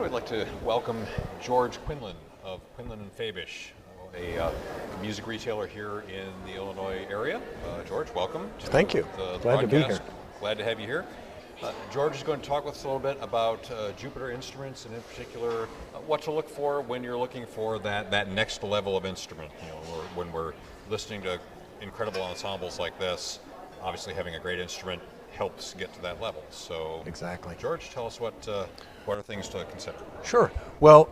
I'd like to welcome George Quinlan of Quinlan and Fabish, a music retailer here in the Illinois area. George, welcome. Thank you. Glad to be here. Glad to have you here. George is going to talk with us a little bit about Jupiter instruments, and in particular, what to look for when you're looking for that next level of instrument. You know, when we're listening to incredible ensembles like this, obviously having a great instrument helps get to that level. So, exactly. George, tell us what are things to consider? Sure. Well,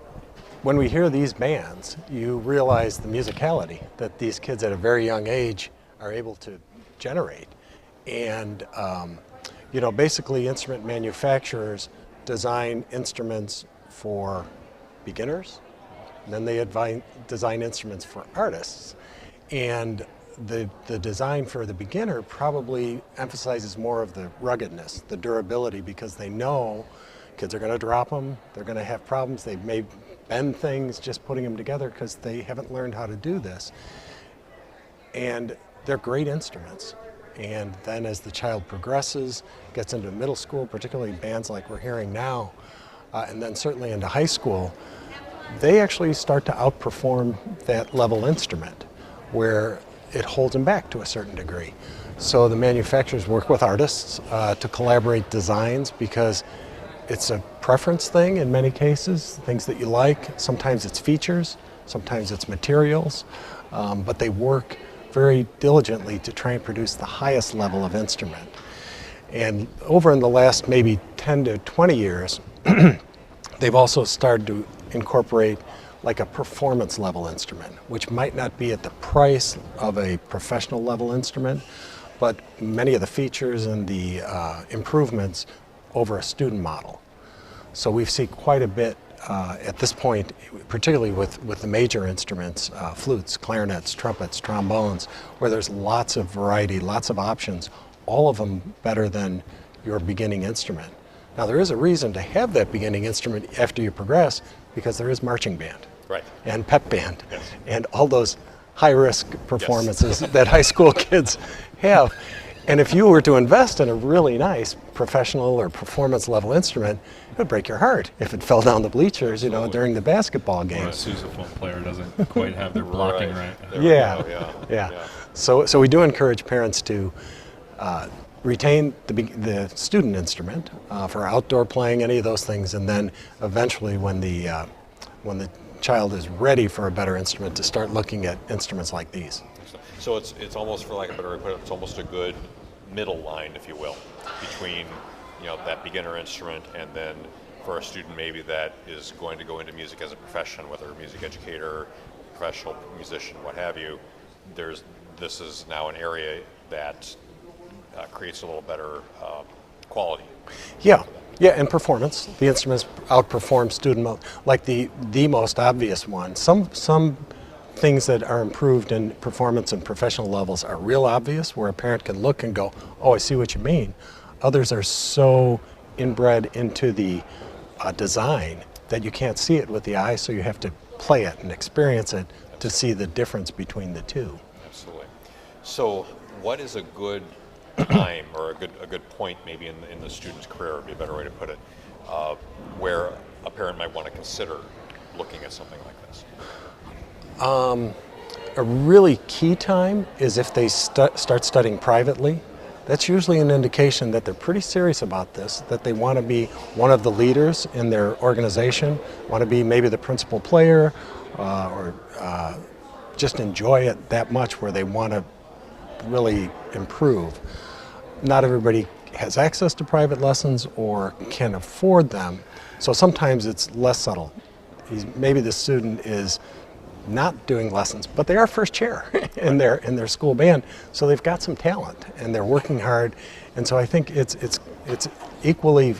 when we hear these bands, you realize the musicality that these kids at a very young age are able to generate. And, basically instrument manufacturers design instruments for beginners, and then they design instruments for artists. And the design for the beginner probably emphasizes more of the ruggedness, the durability, because they know kids are going to drop them, they're going to have problems, they may bend things just putting them together because they haven't learned how to do this. And they're great instruments. And then as the child progresses, gets into middle school, particularly bands like we're hearing now, and then certainly into high school, they actually start to outperform that level instrument where it holds them back to a certain degree. So the manufacturers work with artists to collaborate designs because it's a preference thing in many cases, things that you like. Sometimes it's features, sometimes it's materials, but they work very diligently to try and produce the highest level of instrument. And over in the last maybe 10 to 20 years, they've also started to incorporate like a performance level instrument, which might not be at the price of a professional level instrument, but many of the features and the improvements over a student model. So we've seen quite a bit at this point, particularly with the major instruments, flutes, clarinets, trumpets, trombones, where there's lots of variety, lots of options, all of them better than your beginning instrument. Now there is a reason to have that beginning instrument after you progress, because there is marching band, right, and pep band, yes, and all those high-risk performances, yes, that high school kids have. And if you were to invest in a really nice professional or performance level instrument, it would break your heart if it fell down the bleachers, during the basketball game. Or a sousaphone player doesn't quite have their blocking right. Yeah. So we do encourage parents to retain the student instrument for outdoor playing, any of those things, and then eventually when the child is ready for a better instrument, to start looking at instruments like these. So it's almost, for lack of a better way to put it, it's almost a good middle line, if you will, between that beginner instrument and then for a student maybe that is going to go into music as a profession, whether a music educator, professional musician, what have you. This is now an area that creates a little better quality. Yeah, and performance. The instruments outperform student mode. Like the most obvious one. Some things that are improved in performance and professional levels are real obvious, where a parent can look and go, oh, I see what you mean. Others are so inbred into the design that you can't see it with the eye, so you have to play it and experience it to see the difference between the two. Absolutely. So what is a good time or a good point maybe in the student's career, would be a better way to put it, where a parent might want to consider looking at something like this? A really key time is if they start studying privately. That's usually an indication that they're pretty serious about this, that they want to be one of the leaders in their organization, want to be maybe the principal player, or just enjoy it that much where they want to really improve. Not everybody has access to private lessons or can afford them, so sometimes it's less subtle. Maybe the student is not doing lessons, but they are first chair in their school band, so they've got some talent and they're working hard, and so I think it's equally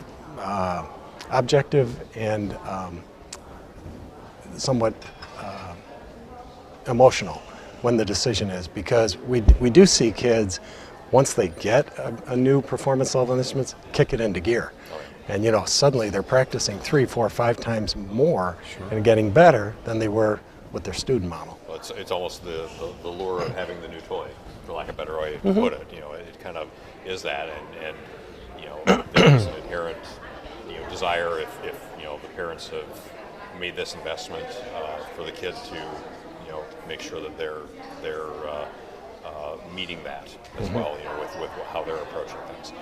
objective and somewhat emotional when the decision is, because we do see kids, once they get a new performance level instruments, kick it into gear. And suddenly they're practicing 3, 4, 5 times more, sure, and getting better than they were with their student model. Well, it's almost the lure of having the new toy, for lack of a better way to put it. It kind of is that, and there's an inherent desire if the parents have made this investment for the kids to make sure that they're meeting that as well, with how they're approaching things.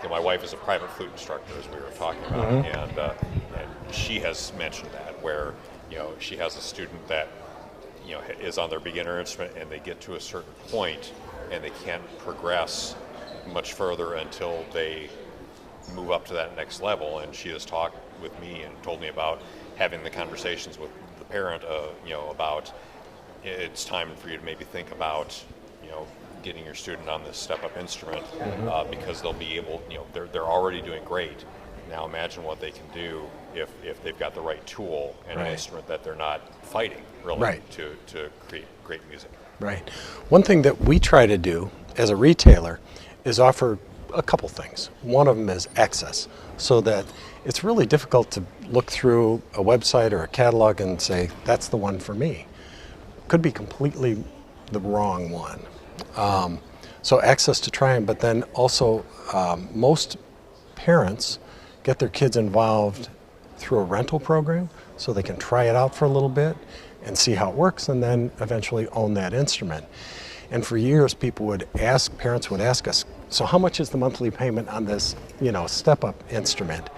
My wife is a private flute instructor, as we were talking about, and she has mentioned that where she has a student that is on their beginner instrument, and they get to a certain point and they can't progress much further until they move up to that next level. And she has talked with me and told me about having the conversations with the parent, about it's time for you to maybe think about getting your student on this step-up instrument, because they'll be able, they're already doing great. Now imagine what they can do if they've got the right tool and an instrument that they're not fighting really to create great music. Right. One thing that we try to do as a retailer is offer a couple things. One of them is access, so that it's really difficult to look through a website or a catalog and say, that's the one for me. Could be completely the wrong one. So access to try them, but then also most parents get their kids involved through a rental program so they can try it out for a little bit and see how it works, and then eventually own that instrument. And for years parents would ask us, so how much is the monthly payment on this step-up instrument?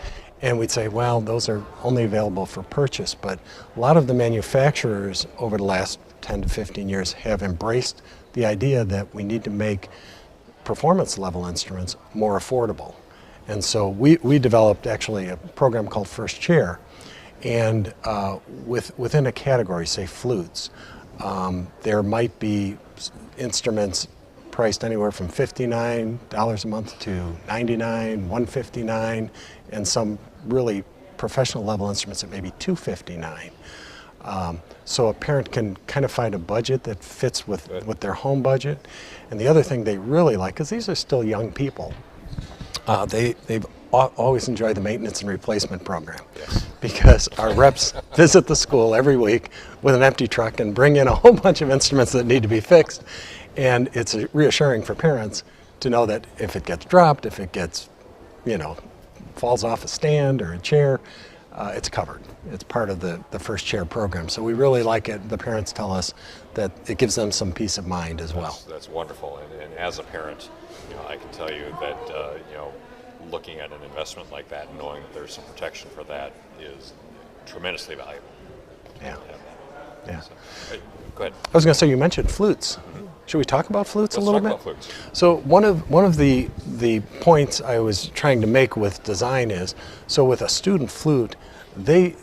And we'd say, well, those are only available for purchase. But a lot of the manufacturers over the last 10 to 15 years have embraced the idea that we need to make performance level instruments more affordable. And so we developed actually a program called First Chair, and within a category, say flutes, there might be instruments priced anywhere from $59 a month to $99, $159, and some really professional level instruments at maybe $259. So a parent can kind of find a budget that fits with their home budget. And the other thing they really like, because these are still young people, they've always enjoyed the maintenance and replacement program. Yes. Because our reps visit the school every week with an empty truck and bring in a whole bunch of instruments that need to be fixed. And it's reassuring for parents to know that if it gets dropped, if it gets, falls off a stand or a chair, it's covered. It's part of the First Chair program. So we really like it. The parents tell us that it gives them some peace of mind as well. That's wonderful. And as a parent, I can tell you that, looking at an investment like that and knowing that there's some protection for that is tremendously valuable. Yeah. So, go ahead. I was going to say, you mentioned flutes. Should we talk about flutes a little bit? Let's talk about flutes. So one of the points I was trying to make with design is, so with a student flute, they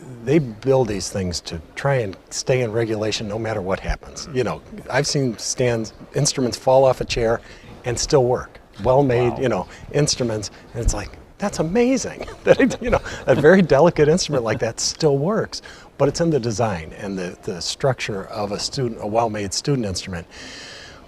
build these things to try and stay in regulation no matter what happens. I've seen instruments fall off a chair and still work. Well-made, instruments, and it's like, that's amazing that a very delicate instrument like that still works. But it's in the design and the structure of a well-made student instrument.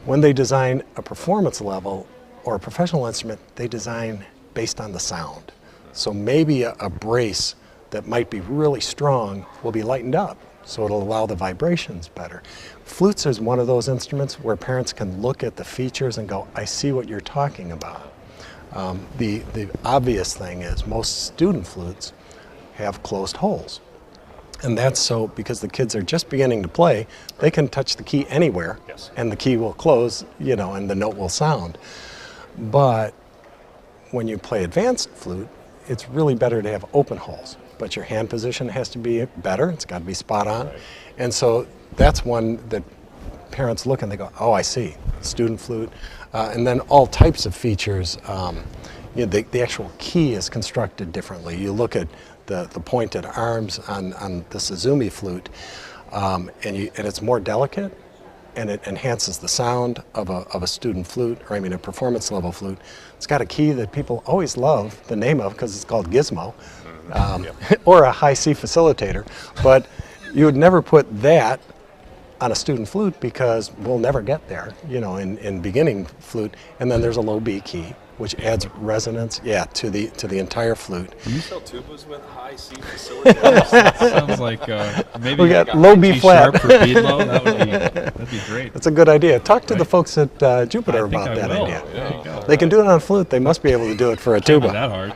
When they design a performance level or a professional instrument, they design based on the sound. So maybe a brace that might be really strong will be lightened up, so it'll allow the vibrations better. Flutes is one of those instruments where parents can look at the features and go, I see what you're talking about. The obvious thing is most student flutes have closed holes. And that's so because the kids are just beginning to play, they can touch the key anywhere, and the key will close, and the note will sound. But when you play advanced flute, it's really better to have open holes. But your hand position has to be better, it's got to be spot on. Right. And so that's one that parents look and they go, oh, I see, student flute. And then all types of features, the actual key is constructed differently. You look at the pointed arms on the Suzumi flute, and it's more delicate, and it enhances the sound of a student flute, or a performance level flute. It's got a key that people always love the name of because it's called Gizmo, or a high C facilitator, but you would never put that on a student flute because we'll never get there, in beginning flute. And then there's a low B key, which adds resonance, to the entire flute. Do you sell tubas with high C facilitators? Sounds like maybe we got like low B G flat sharp for beat low. That would That'd be great. That's a good idea. Talk to the Right. folks at Jupiter I think about I that will. idea. There you go. They can do it on a flute. They must be able to do it for a Can't be tuba. that hard.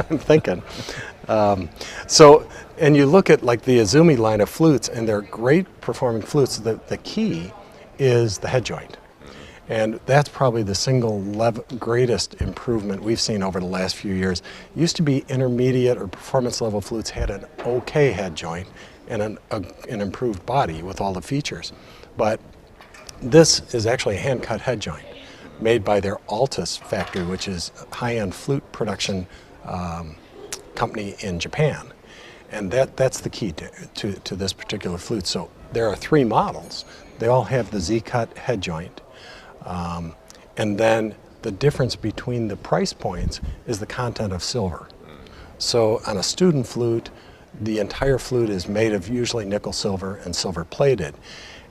I'm thinking. So, and you look at like the Izumi line of flutes, and they're great performing flutes. The key is the head joint. And that's probably the single greatest improvement we've seen over the last few years. Used to be intermediate or performance level flutes had an okay head joint and an improved body with all the features. But this is actually a hand-cut head joint made by their Altus factory, which is a high-end flute production company in Japan. And that's the key to this particular flute. So there are 3 models. They all have the Z-cut head joint. And then the difference between the price points is the content of silver. So on a student flute, the entire flute is made of usually nickel silver and silver plated.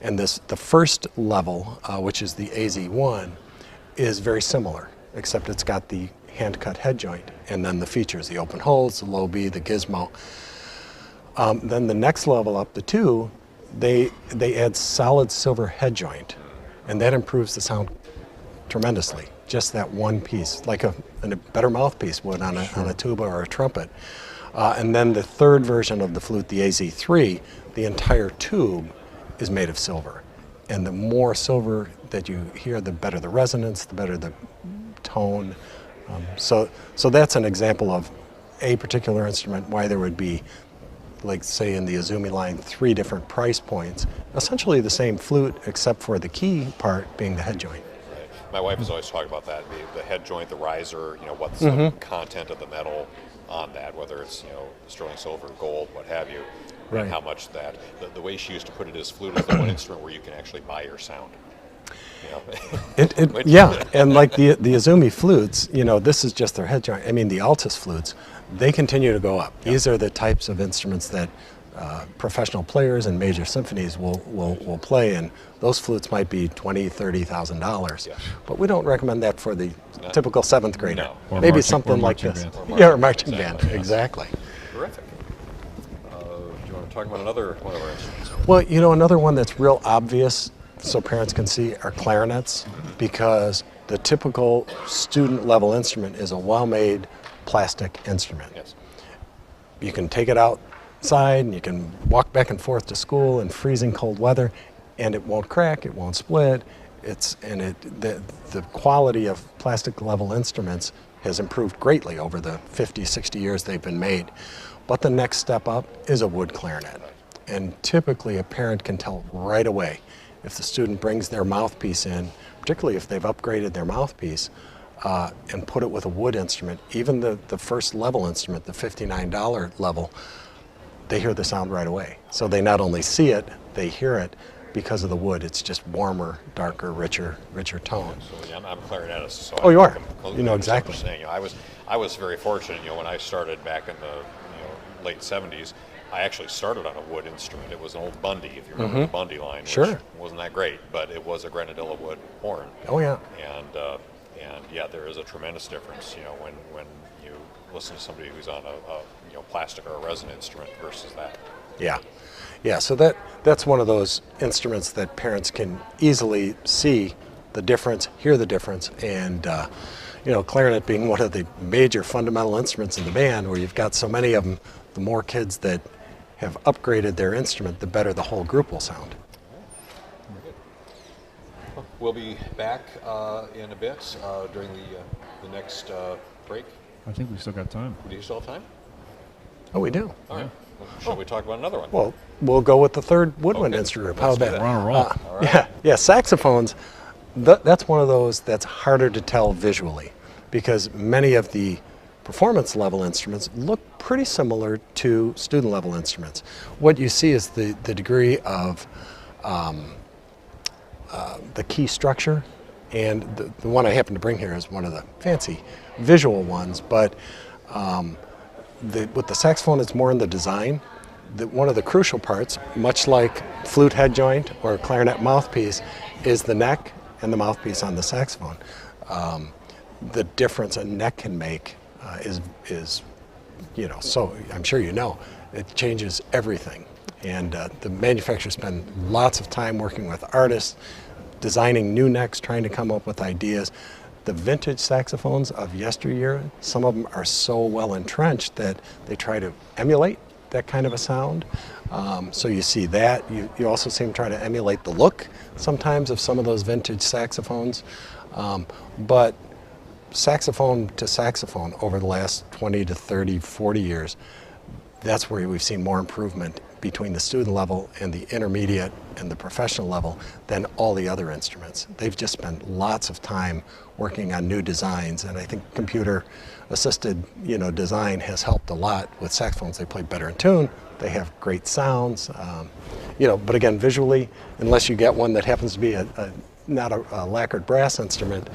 And the first level, which is the AZ1, is very similar, except it's got the hand-cut head joint and then the features, the open holes, the low B, the gizmo. Then the next level up, the 2, they add solid silver head joint, and that improves the sound tremendously. Just that one piece, like a better mouthpiece would on a tuba or a trumpet. And then the third version of the flute, the AZ3, the entire tube is made of silver. And the more silver that you hear, the better the resonance, the better the tone. So that's an example of a particular instrument, why there would be, like say in the Izumi line, 3 different price points. Essentially the same flute, except for the key part being the head joint. My wife has always talked about that, the head joint, the riser, what's the content of the metal on that, whether it's, sterling silver, gold, what have you, Right. and how much that, the way she used to put it is flute is the one instrument where you can actually buy your sound. Yeah, and like the Izumi flutes, this is just their head joint. I mean, the Altus flutes, they continue to go up. Yeah. These are the types of instruments that professional players and major symphonies will play, and those flutes might be $20,000, $30,000. Yeah. But we don't recommend that for the typical 7th grader. No. Or Maybe marching- something or like marching this. band. Or marching band, exactly. Terrific. Do you want to talk about another one of our instruments? Well, another one that's real obvious so parents can see are clarinets, because the typical student level instrument is a well-made plastic instrument. Yes. You can take it outside and you can walk back and forth to school in freezing cold weather, and it won't crack, it won't split. The quality of plastic level instruments has improved greatly over the 50, 60 years they've been made. But the next step up is a wood clarinet. And typically a parent can tell right away if the student brings their mouthpiece in, particularly if they've upgraded their mouthpiece, and put it with a wood instrument, even the first level instrument, the $59 level, they hear the sound right away. So they not only see it, they hear it because of the wood. It's just warmer, darker, richer tone. So I'm a clarinetist. So Oh, you are? I'm You know exactly. Saying, I was very fortunate. When I started back in the late '70s, I actually started on a wood instrument. It was an old Bundy, if you remember the Bundy line. Sure. Which wasn't that great, but it was a grenadilla wood horn. Oh yeah. And yeah, there is a tremendous difference, when you listen to somebody who's on a plastic or a resin instrument versus that. Yeah. So that's one of those instruments that parents can easily see the difference, hear the difference, and clarinet being one of the major fundamental instruments in the band, where you've got so many of them, the more kids that have upgraded their instrument, the better the whole group will sound. We'll be back in a bit during the next break. I think we still got time. Do you still have time? Oh, we do. All right. Well, shall we talk about another one? Well, we'll go with the third woodwind Okay. instrument group. Let's How do about that. We're on a roll. Yeah, saxophones, that's one of those that's harder to tell visually, because many of the performance level instruments look pretty similar to student level instruments. What you see is the degree of the key structure, and the one I happen to bring here is one of the fancy visual ones, but with the saxophone it's more in the design. One of the crucial parts, much like flute head joint or clarinet mouthpiece, is the neck and the mouthpiece on the saxophone. The difference a neck can make is so I'm sure it changes everything. And the manufacturers spend lots of time working with artists, designing new necks, trying to come up with ideas. The vintage saxophones of yesteryear, some of them are so well entrenched that they try to emulate that kind of a sound. So you see that. You also see them try to emulate the look sometimes of some of those vintage saxophones. But saxophone to saxophone over the last 20 to 30, 40 years, that's where we've seen more improvement between the student level and the intermediate and the professional level than all the other instruments. They've just spent lots of time working on new designs, and I think computer-assisted, design has helped a lot with saxophones. They play better in tune. They have great sounds, But again, visually, unless you get one that happens to be not a lacquered brass instrument,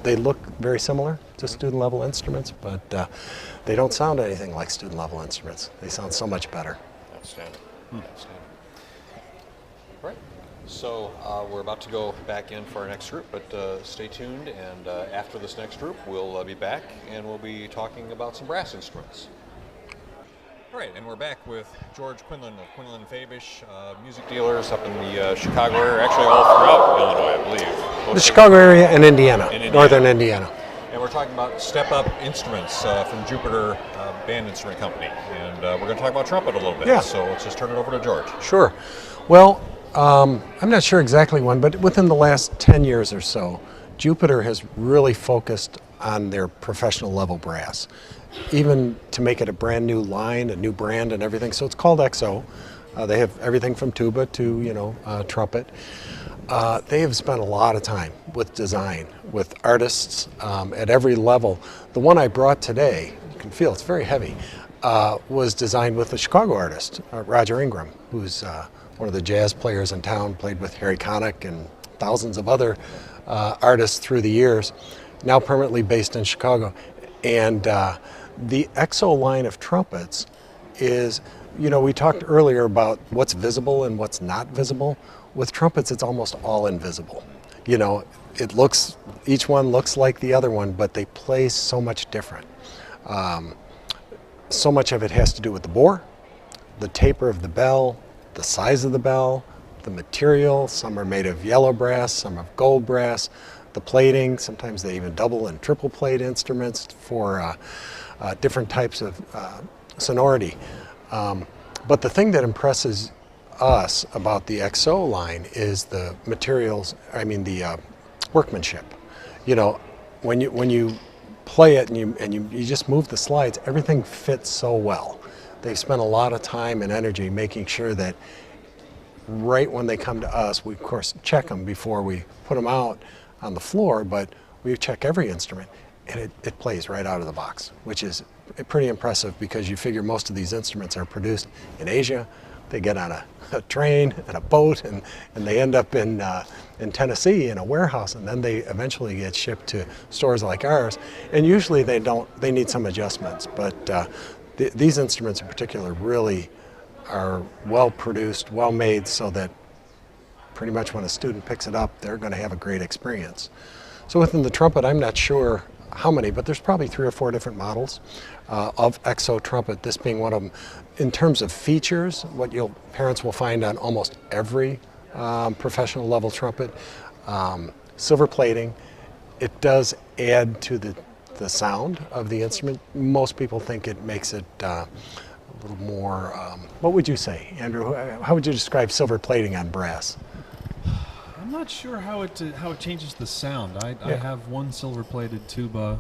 they look very similar to student-level instruments, but they don't sound anything like student-level instruments. They sound so much better. Outstanding. Outstanding. Right. So we're about to go back in for our next group, but stay tuned, and after this next group, we'll be back, and we'll be talking about some brass instruments. All right, and we're back with George Quinlan of Quinlan Fabish, music dealers up in the Chicago area, actually all throughout Illinois, I believe. The Chicago area and Indiana, northern Indiana. And we're talking about step-up instruments from Jupiter Band Instrument Company. And we're going to talk about trumpet a little bit. Yeah. So let's just turn it over to George. Sure. Well, I'm not sure exactly when, but within the last 10 years or so, Jupiter has really focused on their professional level brass, even to make it a brand new line, a new brand and everything. So it's called XO. They have everything from tuba to, trumpet. They have spent a lot of time with design, with artists at every level. The one I brought today, you can feel it's very heavy, was designed with a Chicago artist, Roger Ingram, who's one of the jazz players in town, played with Harry Connick and thousands of other artists through the years, now permanently based in Chicago. And the XO line of trumpets is, we talked earlier about what's visible and what's not visible. With trumpets, it's almost all invisible. Each one looks like the other one, but they play so much different. So much of it has to do with the bore, the taper of the bell, the size of the bell, the material. Some are made of yellow brass, some of gold brass, the plating. Sometimes they even double and triple plate instruments for different types of sonority. But the thing that impresses us about the XO line is the materials, the workmanship. When you play it and you just move the slides, everything fits so well. They've spent a lot of time and energy making sure that right when they come to us, we of course check them before we put them out on the floor, but we check every instrument and it plays right out of the box, which is pretty impressive because you figure most of these instruments are produced in Asia. They get on a train and a boat and they end up in Tennessee in a warehouse, and then they eventually get shipped to stores like ours. And usually they need some adjustments, but these instruments in particular really are well produced, well made, so that pretty much when a student picks it up, they're going to have a great experience. So within the trumpet, I'm not sure how many, but there's probably 3 or 4 different models of XO trumpet, this being one of them. In terms of features, what parents will find on almost every professional level trumpet, silver plating. It does add to the sound of the instrument. Most people think it makes it a little more, what would you say, Andrew? How would you describe silver plating on brass? I'm not sure how it changes the sound. I have one silver-plated tuba.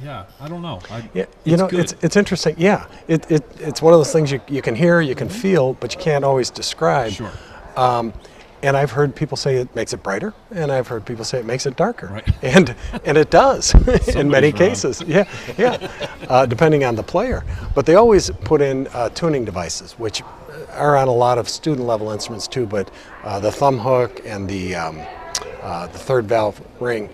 Yeah, I don't know. It's interesting. Yeah, it's one of those things you can hear, you can feel, but you can't always describe. Sure. And I've heard people say it makes it brighter, and I've heard people say it makes it darker. Right. And it does in many cases. Yeah, depending on the player. But they always put in tuning devices, which are on a lot of student level instruments too. But the thumb hook and the third valve ring.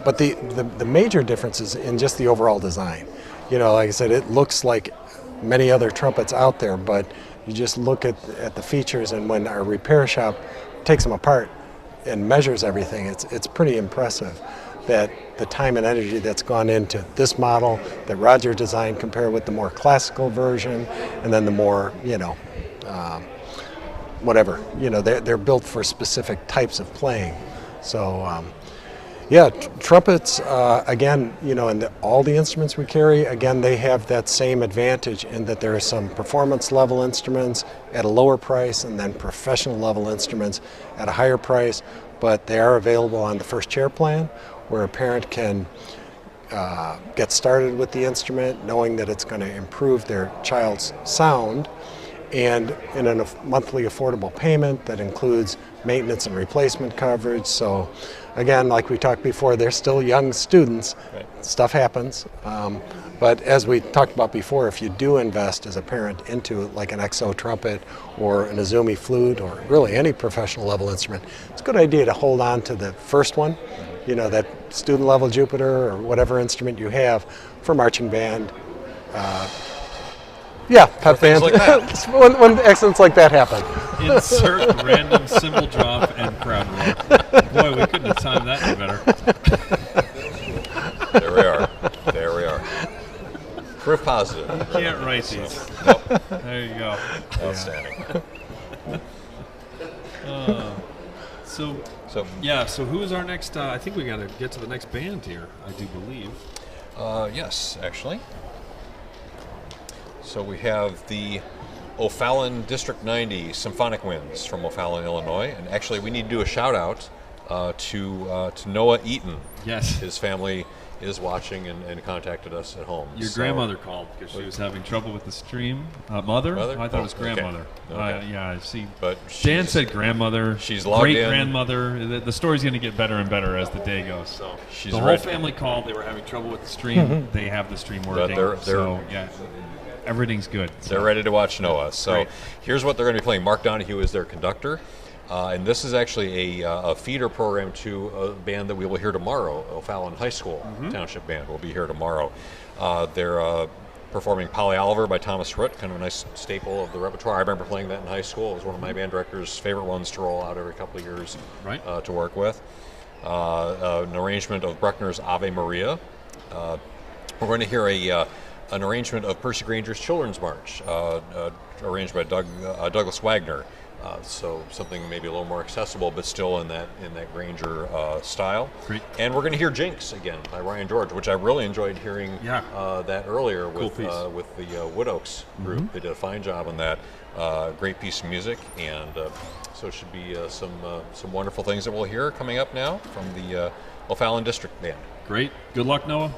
But the major difference is in just the overall design. Like I said, it looks like many other trumpets out there, but you just look at the features, and when our repair shop takes them apart and measures everything, it's pretty impressive. that the time and energy that's gone into this model that Roger designed compared with the more classical version, and then the more, whatever, they're built for specific types of playing. So, trumpets, again, and all the instruments we carry, again, they have that same advantage in that there are some performance level instruments at a lower price and then professional level instruments at a higher price, but they are available on the first chair plan where a parent can get started with the instrument knowing that it's going to improve their child's sound, and in a monthly affordable payment that includes maintenance and replacement coverage. So again, like we talked before, they're still young students. Right. Stuff happens. But as we talked about before, if you do invest as a parent into like an XO trumpet or an Azumi flute or really any professional level instrument, it's a good idea to hold on to the first one, that student level Jupiter or whatever instrument you have for marching band. Pep band. Like that. when accidents like that happen. Insert random cymbal drop and crowd roar. Boy, we couldn't have timed that any better. There we are. Proof positive. You can't write these. Nope. There you go. Outstanding. So who is our next? I think we got to get to the next band here. I do believe. Yes, actually. So we have the O'Fallon District 90 Symphonic Winds from O'Fallon, Illinois, and actually we need to do a shout out to Noah Eaton. Yes. His family is watching and contacted us at home. Your grandmother called because she was having trouble with the stream. Mother? Mother? I thought it was grandmother. Okay. I see. But Dan said grandmother. She's logged in. Great-grandmother. The story's going to get better and better as the day goes. So She's the whole ready. family called. They were having trouble with the stream. They have the stream working. Everything's good. They're ready to watch Noah. So Great. Here's what they're going to be playing. Mark Donahue is their conductor. And this is actually a feeder program to a band that we will hear tomorrow, O'Fallon High School Township Band will be here tomorrow. They're performing Polly Oliver by Thomas Rhett, kind of a nice staple of the repertoire. I remember playing that in high school. It was one of my band director's favorite ones to roll out every couple of years to work with. An arrangement of Bruckner's Ave Maria. We're going to hear an arrangement of Percy Granger's Children's March, arranged by Douglas Wagner. So something maybe a little more accessible, but still in that Granger style. Great. And we're going to hear Jinx again by Ryan George, which I really enjoyed hearing that earlier with the Wood Oaks group. They did a fine job on that. Great piece of music, and so it should be some wonderful things that we'll hear coming up now from the O'Fallon District Band. Great. Good luck, Noah.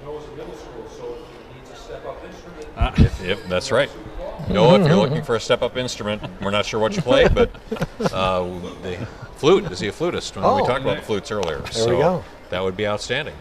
Noah's a middle school, so if he needs a step-up instrument, If that's right. Noah, if you're looking for a step-up instrument, we're not sure what you play, but the flute, is he a flutist? We talked about flutes earlier. There we go. That would be outstanding.